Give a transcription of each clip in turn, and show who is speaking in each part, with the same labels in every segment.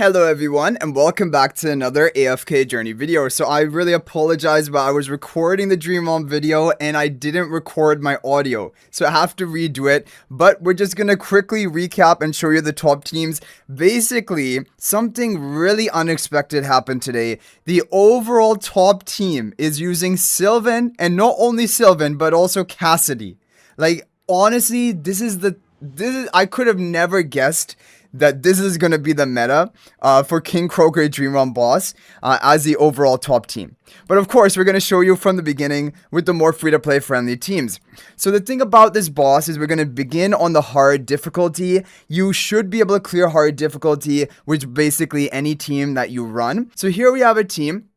Speaker 1: Hello everyone and welcome back to another AFK journey video. So I really apologize, but I was recording the Dream On video and I didn't record my audio. So I have to redo it, but we're just going to quickly recap and show you the top teams. Basically, something really unexpected happened today. The overall top team is using Silven, and not only Silven, but also Cassidy. Like, honestly, I could have never guessed that this is going to be the meta for King Croaker Dream Run Boss as the overall top team. But of course, we're going to show you from the beginning with the more free-to-play friendly teams. So the thing about this boss is we're going to begin on the hard difficulty. You should be able to clear hard difficulty with basically any team that you run. So here we have a team.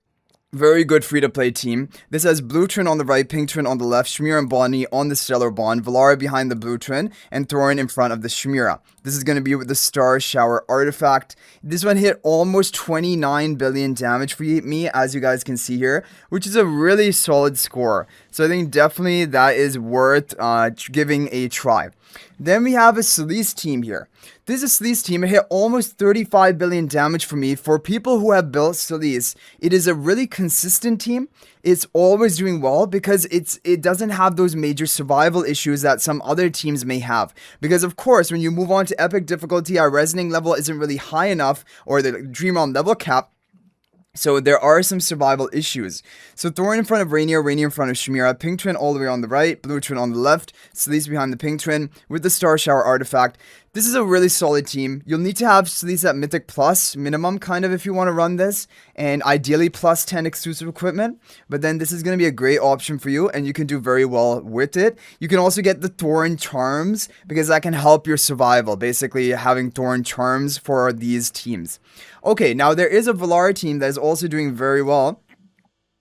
Speaker 1: Very good free-to-play team. This has Blue Twin on the right, Pink Twin on the left, Shmira and Bonnie on the Stellar Bond, Velara behind the Blue Twin, and Thorin in front of the Shmira. This is going to be with the Star Shower artifact. This one hit almost 29 billion damage for me, as you guys can see here, which is a really solid score. So I think definitely that is worth giving a try. Then we have a Solise team here. This is a Solise team. It hit almost 35 billion damage for me. For people who have built Solise, it is a really consistent team. It's always doing well because it doesn't have those major survival issues that some other teams may have. Because of course, when you move on to epic difficulty, our resonating level isn't really high enough, or the Dream On level cap. So there are some survival issues. So Thorin in front of Rainier, Rainier in front of Shmira, Pink Twin all the way on the right, Blue Twin on the left, Solise behind the Pink Twin with the Star Shower artifact. This is a really solid team. You'll need to have Solise at Mythic Plus minimum kind of if you want to run this, and ideally plus 10 exclusive equipment. But then this is going to be a great option for you and you can do very well with it. You can also get the Thorin Charms because that can help your survival, basically having Thorin Charms for these teams. Okay, now there is a Velara team that is also doing very well.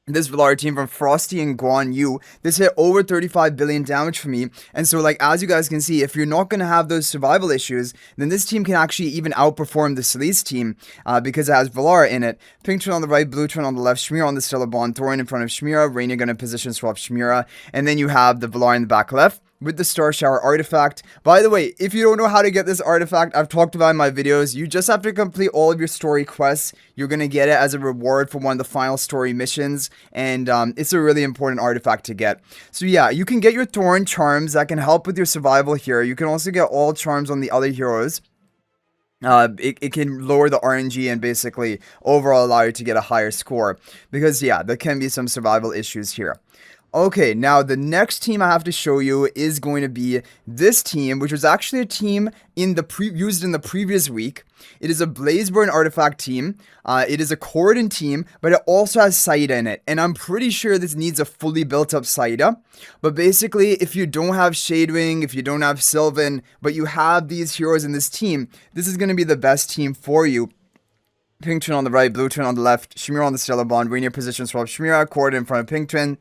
Speaker 1: This Velara team from Frosty and Guan Yu. This hit over 35 billion damage for me. And so, like, as you guys can see, if you're not going to have those survival issues, then this team can actually even outperform the Solise team because it has Velara in it. Pink Twin on the right, Blue Twin on the left, Shmira on the Stellar Bond, Thorin in front of Shmira, Rainier going to position swap Shmira, and then you have the Velara in the back left with the Star Shower artifact. By the way, if you don't know how to get this artifact, I've talked about it in my videos. You just have to complete all of your story quests. You're going to get it as a reward for one of the final story missions. And it's a really important artifact to get. So yeah, you can get your Thorin Charms that can help with your survival here. You can also get all charms on the other heroes. It can lower the RNG and basically overall allow you to get a higher score. Because yeah, there can be some survival issues here. Okay, now the next team I have to show you is going to be this team, which was actually a team used in the previous week. It is a Blazeburn artifact team. It is a Kordan team, but it also has Saida in it. And I'm pretty sure this needs a fully built up Saida. But basically, if you don't have Shadewing, if you don't have Silven, but you have these heroes in this team, this is going to be the best team for you. Pink Twin on the right, Blue Twin on the left, Shmira on the Stellar Bond, Rainier position swap Shmira, Kordan in front of Pink Twin,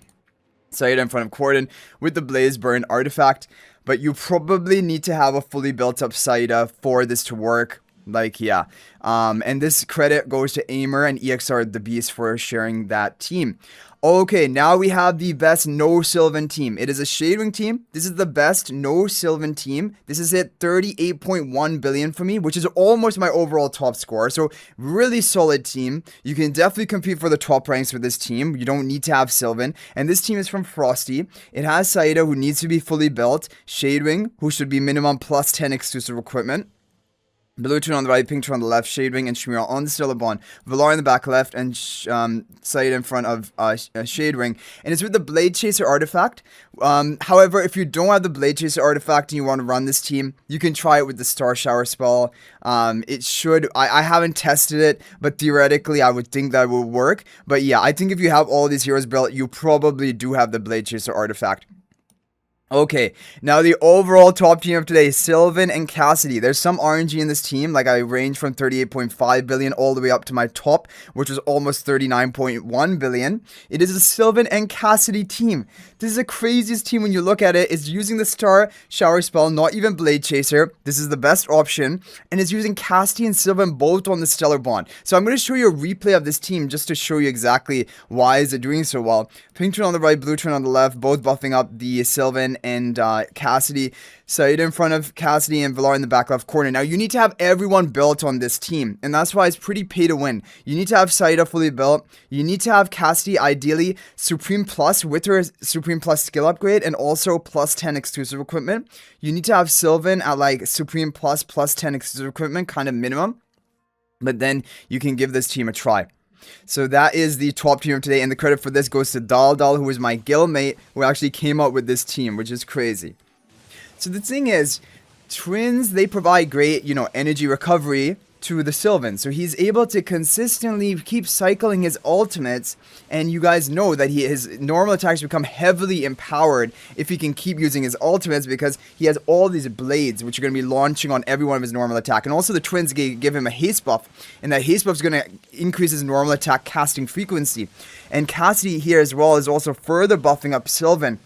Speaker 1: Saida in front of Kordan with the Blazeburn artifact. But you probably need to have a fully built up Saida for this to work. Like, yeah. And this credit goes to Aimer and EXR the Beast for sharing that team. Okay, now we have the best no Silven team. It is a Shadewing team. This is the best no Silven team. This is hit 38.1 billion for me, which is almost my overall top score. So really solid team. You can definitely compete for the top ranks with this team. You don't need to have Silven. And this team is from Frosty. It has Saida, who needs to be fully built. Shadewing, who should be minimum plus 10 exclusive equipment. Blue Twin on the right, Pink Twin on the left, Shadewing and Shmira on the Stellar Bond, Velara in the back left, and Saida in front of Shadewing. And it's with the Blade Chaser artifact. However, if you don't have the Blade Chaser artifact and you want to run this team, you can try it with the Star Shower spell. It should, I haven't tested it, but theoretically I would think that will work. But yeah, I think if you have all these heroes built, you probably do have the Blade Chaser artifact. Okay, now the overall top team of today is Silven and Cassidy. There's some RNG in this team, like I range from 38.5 billion all the way up to my top, which was almost 39.1 billion. It is a Silven and Cassidy team. This is the craziest team when you look at it. It's using the Star Shower spell, not even Blade Chaser. This is the best option, and it's using Cassidy and Silven both on the Stellar Bond. So I'm going to show you a replay of this team just to show you exactly why is it doing so well. Pink Twin on the right, Blue Twin on the left, both buffing up the Silven and Cassidy. Saida in front of Cassidy and Velara in the back left corner. Now, you need to have everyone built on this team, and that's why it's pretty pay to win. You need to have Saida fully built. You need to have Cassidy, ideally, Supreme Plus with her Supreme Plus skill upgrade and also plus 10 exclusive equipment. You need to have Silven at like Supreme Plus 10 exclusive equipment, kind of minimum. But then you can give this team a try. So that is the top team of today, and the credit for this goes to Dal, who was my guildmate, who actually came up with this team, which is crazy. So the thing is, twins, they provide great, energy recovery to the Silven. So he's able to consistently keep cycling his ultimates, and you guys know that his normal attacks become heavily empowered if he can keep using his ultimates, because he has all these blades which are going to be launching on every one of his normal attack. And also the twins give him a haste buff, and that haste buff is going to increase his normal attack casting frequency. And Cassidy here as well is also further buffing up Silven,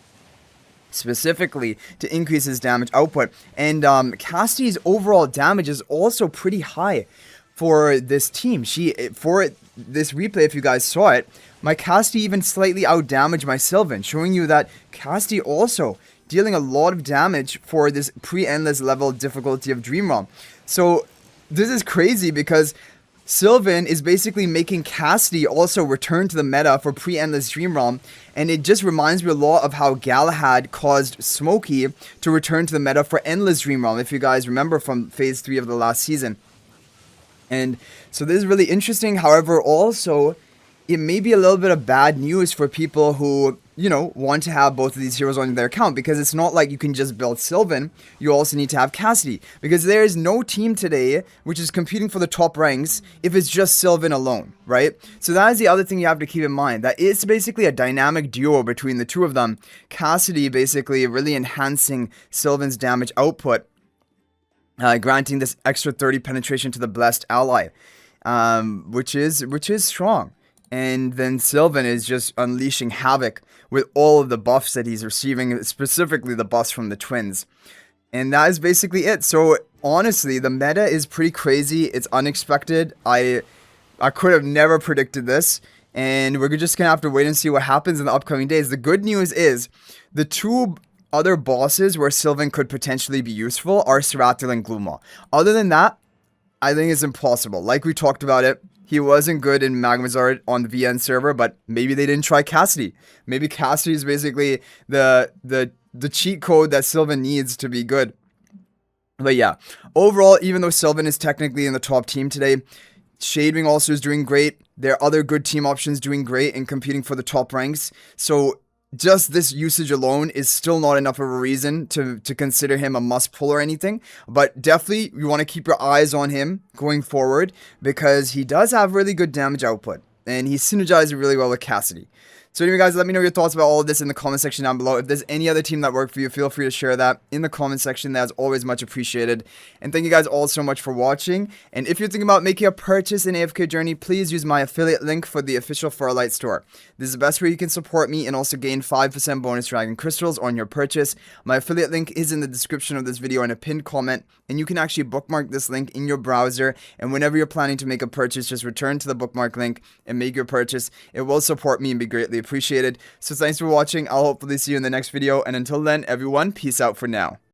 Speaker 1: specifically to increase his damage output. And Cassidy's overall damage is also pretty high for this team. For this replay, if you guys saw it, my Cassidy even slightly outdamaged my Silven, showing you that Cassidy also dealing a lot of damage for this pre-endless level difficulty of Dream Realm. So this is crazy because Silven is basically making Cassidy also return to the meta for pre-endless Dream Realm, and it just reminds me a lot of how Galahad caused Smokey to return to the meta for endless Dream Realm, if you guys remember from phase 3 of the last season. And so this is really interesting. However, also, it may be a little bit of bad news for people who, want to have both of these heroes on their account, because it's not like you can just build Silven. You also need to have Cassidy, because there is no team today which is competing for the top ranks if it's just Silven alone, right? So that is the other thing you have to keep in mind, that it's basically a dynamic duo between the two of them. Cassidy basically really enhancing Silven's damage output, granting this extra 30 penetration to the blessed ally, which is strong. And then Silven is just unleashing havoc with all of the buffs that he's receiving, specifically the buffs from the twins. And that is basically it. So honestly, the meta is pretty crazy. It's unexpected. I could have never predicted this. And we're just going to have to wait and see what happens in the upcoming days. The good news is the two other bosses where Silven could potentially be useful are Serathil and Gluma. Other than that, I think it's impossible. Like we talked about it, he wasn't good in Magmazard on the VN server, but maybe they didn't try Cassidy. Maybe Cassidy is basically the cheat code that Silven needs to be good. But yeah, overall, even though Silven is technically in the top team today, Shadewing also is doing great. There are other good team options doing great and competing for the top ranks. So just this usage alone is still not enough of a reason to consider him a must pull or anything. But definitely you want to keep your eyes on him going forward, because he does have really good damage output and he's synergizing really well with Cassidy. So anyway, guys, let me know your thoughts about all of this in the comment section down below. If there's any other team that worked for you, feel free to share that in the comment section. That's always much appreciated. And thank you guys all so much for watching. And if you're thinking about making a purchase in AFK Journey, please use my affiliate link for the official Farlight store. This is the best way you can support me and also gain 5% bonus Dragon Crystals on your purchase. My affiliate link is in the description of this video and a pinned comment. And you can actually bookmark this link in your browser. And whenever you're planning to make a purchase, just return to the bookmark link and make your purchase. It will support me and be greatly appreciated. So thanks for watching. I'll hopefully see you in the next video, and until then, everyone, peace out for now.